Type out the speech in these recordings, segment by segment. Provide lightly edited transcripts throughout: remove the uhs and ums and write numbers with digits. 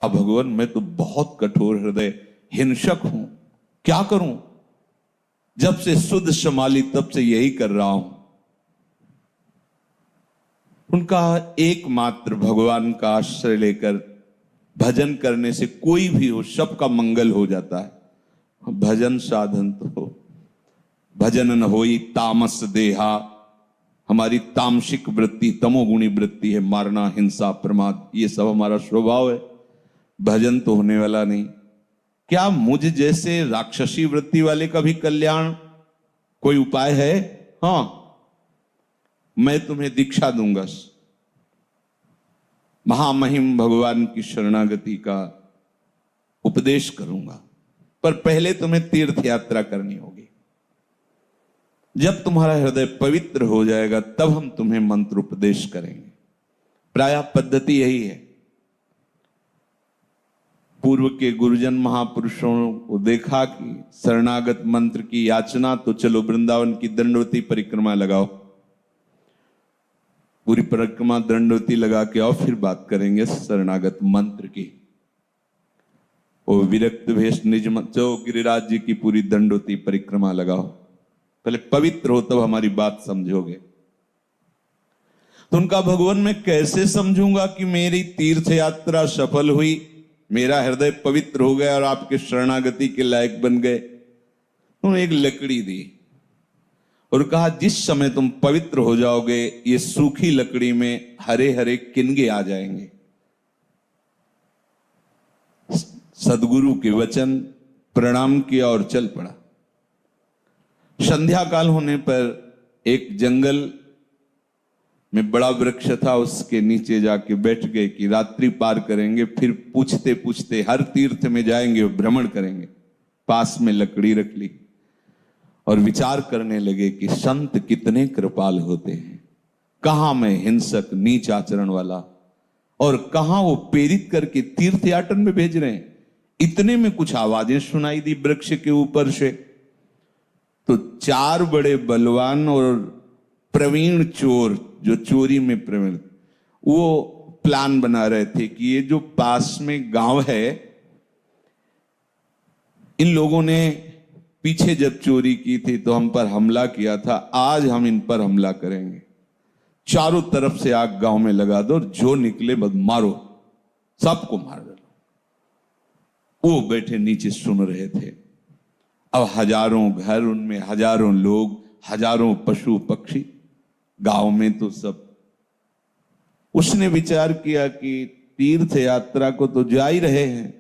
भगवान मैं तो बहुत कठोर हृदय हिंसक हूं, क्या करूं? जब से सुध संभाली तब से यही कर रहा हूं। उनका एकमात्र भगवान का आश्रय लेकर भजन करने से कोई भी हो सबका मंगल हो जाता है। भजन साधन तो भजन न होई तामस देहा, हमारी तामसिक वृत्ति तमोगुणी वृत्ति है, मारना हिंसा प्रमाद ये सब हमारा स्वभाव है। भजन तो होने वाला नहीं। क्या मुझ जैसे राक्षसी वृत्ति वाले का भी कल्याण कोई उपाय है? हां, मैं तुम्हें दीक्षा दूंगा। महामहिम भगवान की शरणागति का उपदेश करूंगा, पर पहले तुम्हें तीर्थ यात्रा करनी होगी। जब तुम्हारा हृदय पवित्र हो जाएगा तब हम तुम्हें मंत्र उपदेश करेंगे। प्रायः पद्धति यही है। पूर्व के गुरुजन महापुरुषों को देखा कि शरणागत मंत्र की याचना, तो चलो वृंदावन की दंडवती परिक्रमा लगाओ, पूरी परिक्रमा दंडवती लगा के आओ, फिर बात करेंगे शरणागत मंत्र की। वो विरक्त भेष निज जो गिरिराज जी की पूरी दंडवती परिक्रमा लगाओ, पहले पवित्र हो तब हमारी बात समझोगे। तो उनका भगवान मैं कैसे समझूंगा कि मेरी तीर्थ यात्रा सफल हुई, मेरा हृदय पवित्र हो गया और आपके शरणागति के लायक बन गए? उन्होंने एक लकड़ी दी और कहा जिस समय तुम पवित्र हो जाओगे ये सूखी लकड़ी में हरे हरे किनगे आ जाएंगे। सदगुरु के वचन, प्रणाम किया और चल पड़ा। संध्या काल होने पर एक जंगल में बड़ा वृक्ष था, उसके नीचे जाके बैठ गए कि रात्रि पार करेंगे, फिर पूछते पूछते हर तीर्थ में जाएंगे, भ्रमण करेंगे। पास में लकड़ी रख ली और विचार करने लगे कि संत कितने कृपाल होते हैं, कहां मैं हिंसक नीच आचरण वाला और कहां वो प्रेरित करके तीर्थ याटन में भेज रहे हैं। इतने में कुछ आवाजें सुनाई दी वृक्ष के ऊपर से। तो चार बड़े बलवान और प्रवीण चोर, जो चोरी में प्रवीण, वो प्लान बना रहे थे कि ये जो पास में गांव है, इन लोगों ने पीछे जब चोरी की थी तो हम पर हमला किया था, आज हम इन पर हमला करेंगे। चारों तरफ से आग गांव में लगा दो और जो निकले बस मारो, सबको मार दो। वो बैठे नीचे सुन रहे थे। अब हजारों घर, उनमें हजारों लोग, हजारों पशु पक्षी, गांव में तो सब। उसने विचार किया कि तीर्थ यात्रा को तो जा ही रहे हैं,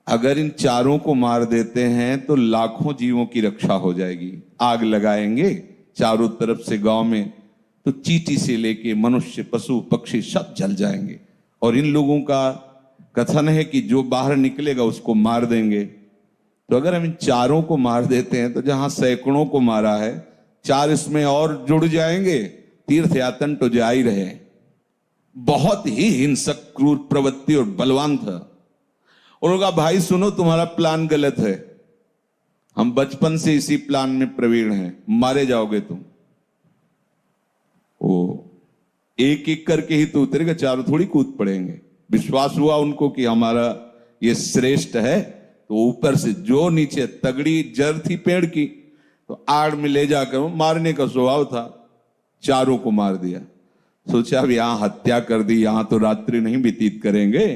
अगर इन चारों को मार देते हैं तो लाखों जीवों की रक्षा हो जाएगी। आग लगाएंगे चारों तरफ से गांव में, तो चींटी से लेके मनुष्य पशु पक्षी सब जल जाएंगे। और इन लोगों का कथन है कि जो बाहर निकलेगा उसको मार देंगे। तो अगर हम इन चारों को मार देते हैं तो जहां सैकड़ों को मारा है, चार इसमें और जुड़ जाएंगे, तीर्थ यातन तो जा ही रहे। बहुत ही हिंसक क्रूर प्रवृत्ति और बलवान था। और उनका भाई सुनो, तुम्हारा प्लान गलत है, हम बचपन से इसी प्लान में प्रवीण हैं, मारे जाओगे तुम। ओ एक एक करके ही तो उतरेगा, चारों थोड़ी कूद पड़ेंगे। विश्वास हुआ उनको कि हमारा ये श्रेष्ठ है, तो ऊपर से जो नीचे तगड़ी जड़ थी पेड़ की, तो आड़ में ले जाकर मारने का स्वभाव था, चारों को मार दिया। सोचा अब यहां हत्या कर दी, यहां तो रात्रि नहीं व्यतीत करेंगे,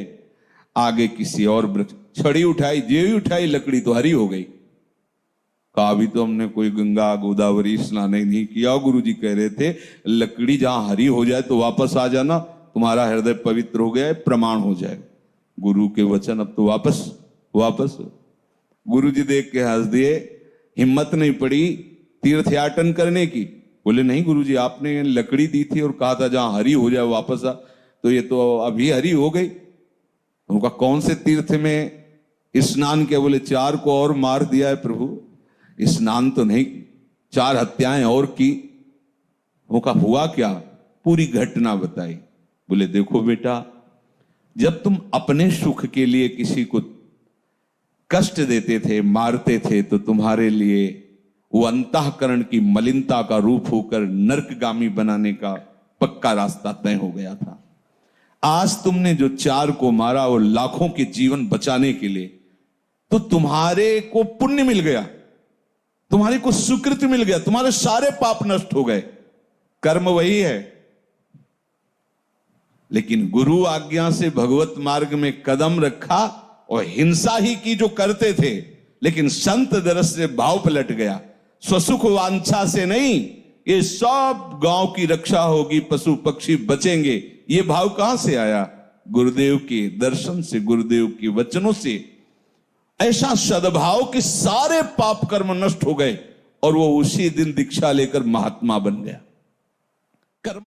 आगे किसी और वृक्ष। छड़ी उठाई, जेवी उठाई, लकड़ी तो हरी हो गई। कहा अभी तो हमने कोई गंगा गोदावरी स्नान नहीं किया, गुरुजी कह रहे थे लकड़ी जहां हरी हो जाए तो वापस आ जाना, तुम्हारा हृदय पवित्र हो गया है, प्रमाण हो जाए। गुरु के वचन, अब तो वापस वापस। गुरुजी देख के हंस दिए, हिम्मत नहीं पड़ी तीर्थयाटन करने की। बोले नहीं गुरुजी, आपने लकड़ी दी थी और कहा था जहां हरी हो जाए वापस आ, तो ये तो अभी हरी हो गई। उनका कौन से तीर्थ में स्नान किया? बोले चार को और मार दिया है प्रभु, स्नान तो नहीं, चार हत्याएं और की। उनका हुआ क्या? पूरी घटना बताई। बोले देखो बेटा, जब तुम अपने सुख के लिए किसी को कष्ट देते थे, मारते थे, तो तुम्हारे लिए वो अंतःकरण की मलिनता का रूप होकर नरकगामी बनाने का पक्का रास्ता तय हो गया था। आज तुमने जो 4 को मारा वो लाखों के जीवन बचाने के लिए, तो तुम्हारे को पुण्य मिल गया, तुम्हारे को सुकृति मिल गया, तुम्हारे सारे पाप नष्ट हो गए। कर्म वही है। लेकिन गुरु आज्ञा से भगवत मार्ग में कदम रखा और हिंसा ही की जो करते थे, लेकिन संत दरस से भाव पलट गया। स्वसुख वांछा से नहीं, ये सब गांव की रक्षा होगी, पशु पक्षी बचेंगे, ये भाव कहां से आया? गुरुदेव के दर्शन से, गुरुदेव के वचनों से। ऐसा सद्भाव के सारे पाप कर्म नष्ट हो गए और वो उसी दिन दीक्षा लेकर महात्मा बन गया। कर्म